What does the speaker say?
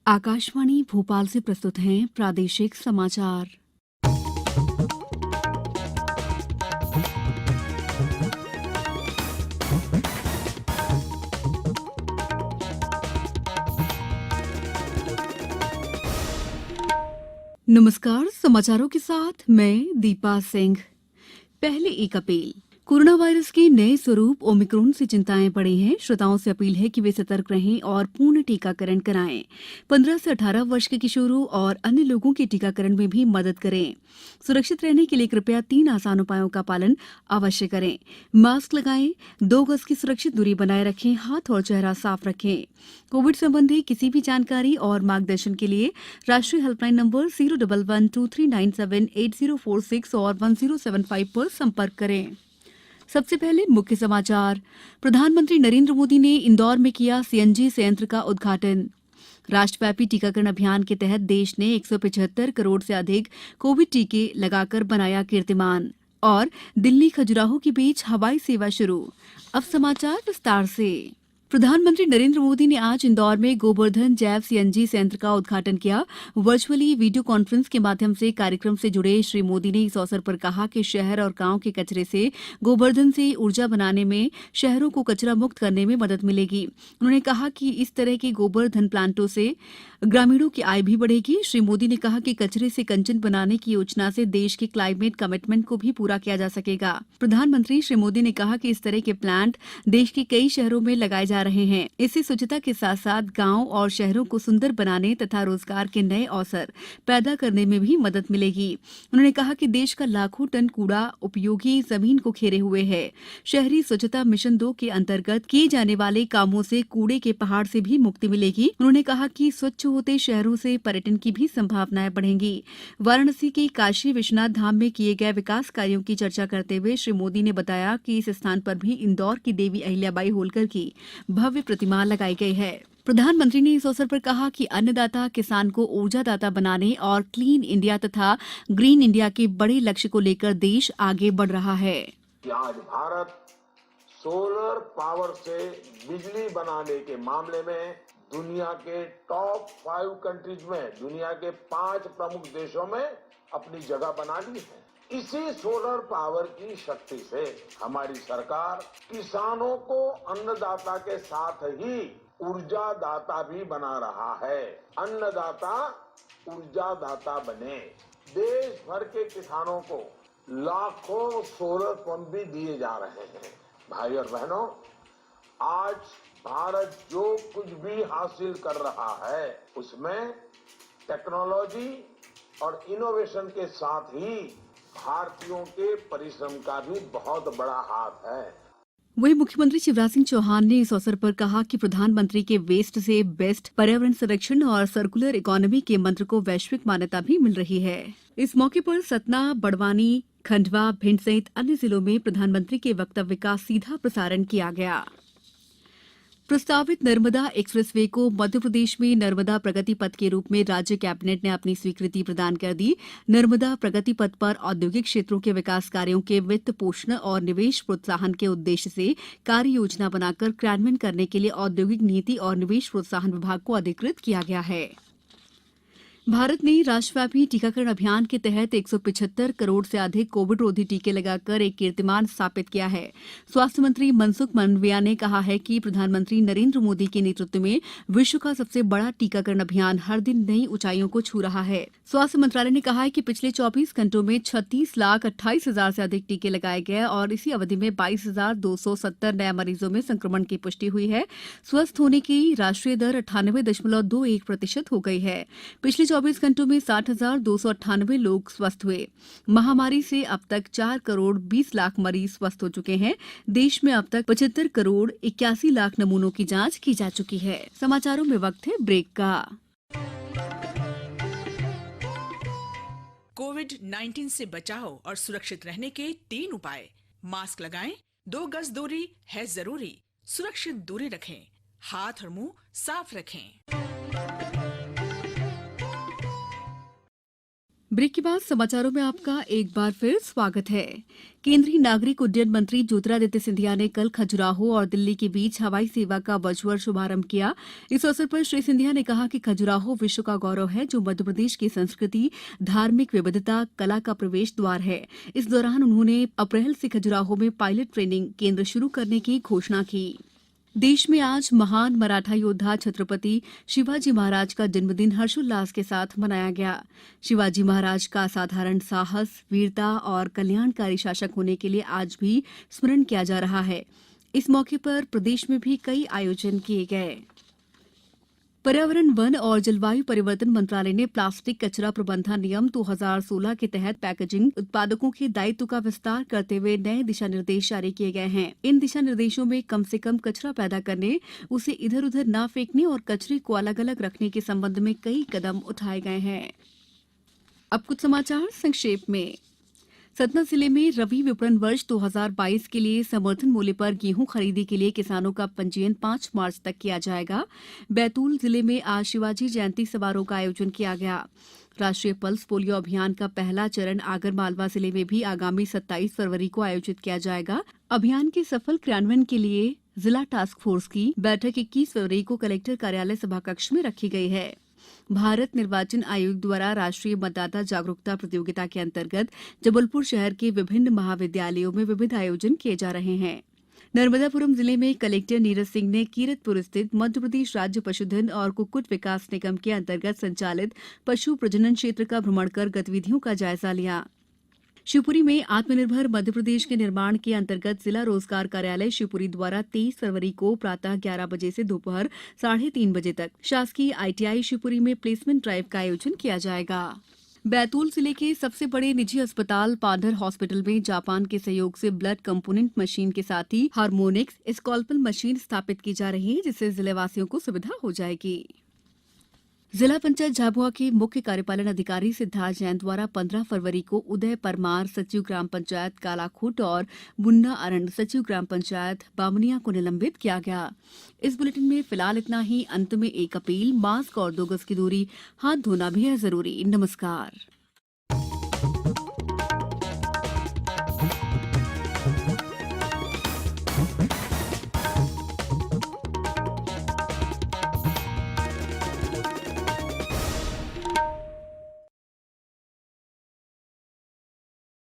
आकाशवाणी भोपाल से प्रस्तुत हैं प्रादेशिक समाचार। नमस्कार, समाचारों के साथ मैं दीपा सिंह। पहले एक अपील। कोरोना वायरस के नए स्वरूप ओमिक्रॉन से चिंताएं बढ़ी हैं। श्रोताओं से अपील है कि वे सतर्क रहें और पूर्ण टीकाकरण कराएं। 15 से 18 वर्ष के किशोरों और अन्य लोगों के टीकाकरण में भी मदद करें। सुरक्षित रहने के लिए कृपया 3 आसान उपायों का पालन अवश्य करें। मास्क लगाएं, 2 गज की सुरक्षित दूरी बनाए रखें, हाथ और चेहरा साफ रखें। कोविड संबंधी किसी भी जानकारी और मार्गदर्शन के लिए राष्ट्रीय हेल्पलाइन नंबर 01123978046 और 1075 पर संपर्क करें। सबसे पहले मुख्य समाचार। प्रधानमंत्री नरेंद्र मोदी ने इंदौर में किया सीएनजी संयंत्र का उद्घाटन। राष्ट्रव्यापी टीकाकरण अभियान के तहत देश ने 175 करोड़ से अधिक कोविड टीके लगाकर बनाया कीर्तिमान। और दिल्ली खजुराहो के बीच हवाई सेवा शुरू। अब समाचार विस्तार से। प्रधानमंत्री नरेंद्र मोदी ने आज इंदौर में गोवर्धन जैव सीएनजी संयंत्र का उद्घाटन किया। वर्चुअली वीडियो कॉन्फ्रेंस के माध्यम से कार्यक्रम से जुड़े श्री मोदी ने इस अवसर पर कहा कि शहर और गांव के कचरे से गोवर्धन से ऊर्जा बनाने में शहरों को कचरा मुक्त करने में मदद मिलेगी। उन्होंने कहा कि इस तरह के गोवर्धन प्लांटों से ग्रामीणों की आय भी बढ़ेगी। श्री मोदी ने कहा कि कचरे से कंचन बनाने की योजना से देश के क्लाइमेट कमिटमेंट को भी पूरा किया जा सकेगा। प्रधानमंत्री श्री मोदी ने कहा कि इस तरह के प्लांट देश के कई शहरों में लगाए जा रहे हैं। इससे स्वच्छता के साथ साथ गांव और शहरों को सुंदर बनाने तथा रोजगार के नए अवसर पैदा करने में भी मदद मिलेगी। उन्होंने कहा कि देश का लाखों टन कूड़ा उपयोगी जमीन को घेरे हुए है। शहरी स्वच्छता मिशन 2 के अंतर्गत किए जाने वाले कामों से कूड़े के पहाड़ से भी मुक्ति मिलेगी। उन्होंने कहा कि स्वच्छ होते शहरों से पर्यटन की भी संभावनाएं बढ़ेंगी। वाराणसी के काशी विश्वनाथ धाम में किए गए विकास कार्यों की चर्चा करते हुए श्री मोदी ने बताया कि इस स्थान पर भी इंदौर की देवी अहिल्याबाई होलकर की भव्य प्रतिमा लगाई गई है। प्रधानमंत्री ने इस अवसर पर कहा कि अन्नदाता किसान को ऊर्जादाता बनाने और क्लीन इंडिया तथा ग्रीन इंडिया के बड़े लक्ष्य को लेकर देश आगे बढ़ रहा है। आज भारत सोलर पावर से बिजली बनाने के मामले में दुनिया के टॉप 5 कंट्रीज में, दुनिया के 5 प्रमुख देशों में अपनी जगह बना ली है। इसी सोलर पावर की शक्ति से हमारी सरकार किसानों को अन्नदाता के साथ ही ऊर्जा दाता भी बना रहा है। अन्नदाता ऊर्जा दाता बने। देश भर के किसानों को लाखों सोलर पंप भी दिए जा रहे हैं। भाई और बहनों, आज भारत जो कुछ भी हासिल कर रहा है उसमें टेक्नोलॉजी और इनोवेशन के साथ ही भारतीयों के परिश्रम का भी बहुत बड़ा हाथ है। वहीं मुख्यमंत्री शिवराज सिंह चौहान ने इस अवसर पर कहा कि प्रधानमंत्री के वेस्ट से बेस्ट पर्यावरण संरक्षण और सर्कुलर इकोनॉमी के मंत्र को वैश्विक मान्यता भी मिल रही है। इस मौके पर सतना, बड़वानी, खंडवा, भिंड सहित अन्य जिलों में प्रधानमंत्री के वक्तव्य का सीधा प्रसारण किया गया। प्रस्तावित नर्मदा एक्सप्रेसवे को मध्य प्रदेश में नर्मदा प्रगति पथ के रूप में राज्य कैबिनेट ने अपनी स्वीकृति प्रदान कर दी। नर्मदा प्रगति पथ पर औद्योगिक क्षेत्रों के विकास कार्यों के वित्त पोषण और निवेश प्रोत्साहन के उद्देश्य से कार्य योजना बनाकर क्रियान्वयन करने के लिए औद्योगिक नीति और निवेश प्रोत्साहन विभाग को अधिकृत किया गया है। भारत ने राष्ट्रव्यापी टीकाकरण अभियान के तहत 175 करोड़ से अधिक कोविड रोधी टीके लगाकर एक कीर्तिमान स्थापित किया है। स्वास्थ्य मंत्री मनसुख मांडविया ने कहा है कि प्रधानमंत्री नरेंद्र मोदी के नेतृत्व में विश्व का सबसे बड़ा टीकाकरण अभियान हर दिन नई ऊंचाइयों को छू रहा है। स्वास्थ्य मंत्रालय ने कहा है कि पिछले 24 घंटों में 36,28,000 से अधिक टीके लगाए गए और इसी अवधि में 22,270 नए मरीजों में संक्रमण की पुष्टि हुई है। स्वस्थ होने की राष्ट्रीय दर 98.21% हो गई है। पिछले 24 घंटों में 60,298 लोग स्वस्थ हुए। महामारी से अब तक 4 करोड़ 20 लाख मरीज स्वस्थ हो चुके हैं। देश में अब तक 75 करोड़ 81 लाख नमूनों की जांच की जा चुकी है। समाचारों में वक्त है ब्रेक का। कोविड-19 से बचाव और सुरक्षित रहने के 3 उपाय। मास्क लगाएं, 2 गज दूरी है जरूरी, सुरक्षित दूरी रखें, हाथ और मुंह साफ रखें। ब्रेक के बाद समाचारों में आपका एक बार फिर स्वागत है। केंद्रीय नागरिक उड्डयन मंत्री ज्योतिरादित्य सिंधिया ने कल खजुराहो और दिल्ली के बीच हवाई सेवा का वर्चुअल शुभारंभ किया। इस अवसर पर श्री सिंधिया ने कहा कि खजुराहो विश्व का गौरव है, जो मध्य प्रदेश की संस्कृति, धार्मिक विविधता, कला का प्रवेश द्वार है। इस दौरान उन्होंने अप्रैल से खजुराहो में पायलट ट्रेनिंग केंद्र शुरू करने की घोषणा की। देश में आज महान मराठा योद्धा छत्रपति शिवाजी महाराज का जन्मदिन हर्षोल्लास के साथ मनाया गया। शिवाजी महाराज का असाधारण साहस, वीरता और कल्याणकारी शासक होने के लिए आज भी स्मरण किया जा रहा है। इस मौके पर प्रदेश में भी कई आयोजन किए गए। पर्यावरण, वन और जलवायु परिवर्तन मंत्रालय ने प्लास्टिक कचरा प्रबंधन नियम 2016 के तहत पैकेजिंग उत्पादकों के दायित्व का विस्तार करते हुए नए दिशा निर्देश जारी किए गए हैं। इन दिशा निर्देशों में कम से कम कचरा पैदा करने, उसे इधर उधर न फेंकने और कचरे को अलग अलग रखने के संबंध में कई कदम उठाए गए हैं। अब कुछ समाचार संक्षेप में। सतना जिले में रबी विपणन वर्ष 2022 के लिए समर्थन मूल्य पर गेहूं खरीदी के लिए किसानों का पंजीयन 5 मार्च तक किया जाएगा। बैतूल जिले में आज शिवाजी जयंती समारोह का आयोजन किया गया। राष्ट्रीय पल्स पोलियो अभियान का पहला चरण आगरमालवा जिले में भी आगामी 27 फरवरी को आयोजित किया जाएगा। अभियान के सफल क्रियान्वयन के लिए जिला टास्क फोर्स की बैठक 21 फरवरी को कलेक्टर कार्यालय सभाकक्ष में रखी गई है। भारत निर्वाचन आयोग द्वारा राष्ट्रीय मतदाता जागरूकता प्रतियोगिता के अंतर्गत जबलपुर शहर के विभिन्न महाविद्यालयों में विविध आयोजन किए जा रहे हैं। नर्मदापुरम जिले में कलेक्टर नीरज सिंह ने कीरतपुर स्थित मध्य प्रदेश राज्य पशुधन और कुक्कुट विकास निगम के अंतर्गत संचालित पशु प्रजनन क्षेत्र का भ्रमण कर गतिविधियों का जायजा लिया। शिवपुरी में आत्मनिर्भर मध्यप्रदेश के निर्माण के अंतर्गत जिला रोजगार कार्यालय शिवपुरी द्वारा 23 फरवरी को प्रातः 11 बजे से दोपहर 3:30 बजे तक शासकीय ITI शिवपुरी में प्लेसमेंट ड्राइव का आयोजन किया जाएगा। बैतूल जिले के सबसे बड़े निजी अस्पताल पांढर हॉस्पिटल में जापान के सहयोग से ब्लड कंपोनेंट मशीन के साथ ही हार्मोनिक्स स्कॉल्पल मशीन स्थापित की जा रही है, जिससे जिलेवासियों को सुविधा हो जाएगी। जिला पंचायत झाबुआ के मुख्य कार्यपालन अधिकारी सिद्धार्थ जैन द्वारा 15 फरवरी को उदय परमार सचिव ग्राम पंचायत कालाखुट और मुन्ना अरंड सचिव ग्राम पंचायत बामनिया को निलंबित किया गया। इस बुलेटिन में फिलहाल इतना ही। अंत में एक अपील, मास्क और 2 गज की दूरी, हाथ धोना भी है जरूरी। नमस्कार।